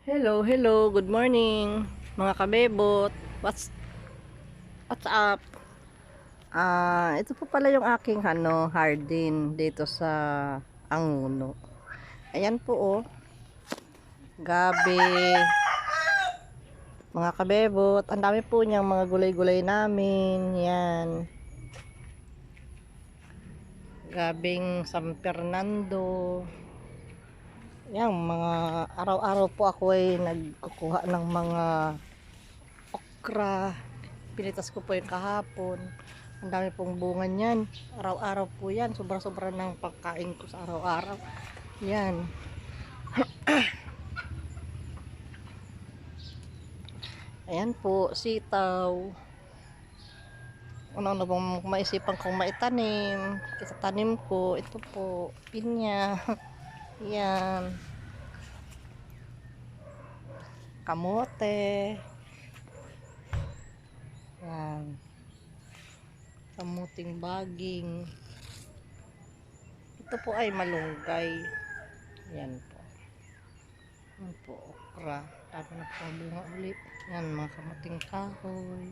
Hello, hello, good morning mga kabebot. What's up? Ito po pala yung aking hardin dito sa Anguno. Ayan po oh, gabi. Mga kabebot, ang dami po niyang mga gulay-gulay namin. Yan. Gabing San Fernando. Yan, mga araw-araw po ako ay nagkukuha ng mga okra. Pinitas ko po yung kahapon. Ang dami pong bunga niyan. Araw-araw po yan. Sobra-sobra ng pagkain ko sa araw-araw. Yan. Ayan po, sitaw. Ano na bang maisipan kong maitanim. Kasi tanim ko. Ito po, pinya. Yan. Kamote. Yan. Kamuting baging. Ito po ay malunggay. Yan po. Yan po, okra. Dami na po bunga ulit. Yan, mga kamuting kahoy.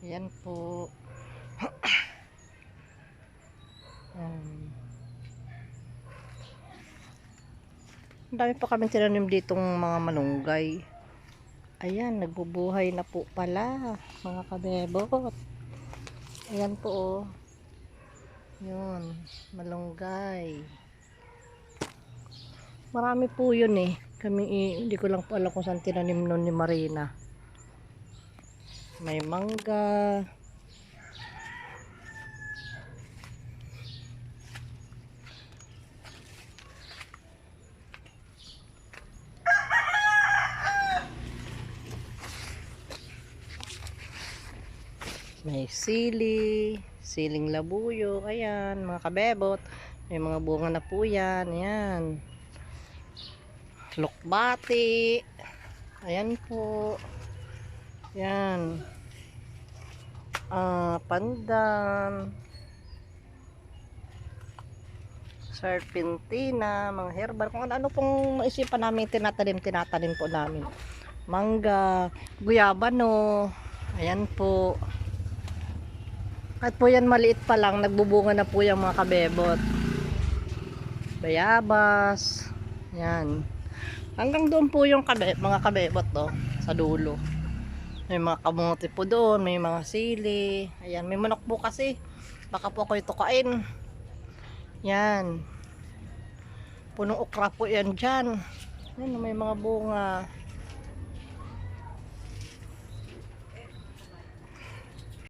Yan po. Ang dami pa kami tinanim ditong mga malunggay. Ayan, nagbubuhay na po pala, mga kabebot. Ayan po oh. Yun, malunggay. Marami po yun eh. Hindi ko lang po alam kung saan tinanim nun ni Marina. May mangga. May siling labuyo. Ayan, mga kabebot. May mga bunga na po yan. Ayan. Lukbati. Ayan po. Ayan. Pandan. Serpentina. Mga herbal. Kung ano pong maisipan namin tinatanim po namin. Mangga. Guyabano. Ayan po. At po yan maliit pa lang, nagbubunga na po yung mga kabebot. Bayabas. Yan. Hanggang doon po yung mga kabebot to, sa dulo. May mga kamote po doon, may mga sili. Ayan, may manok po kasi. Baka po ako itukain. Yan. Punong okra po yan dyan. Yan, may mga bunga.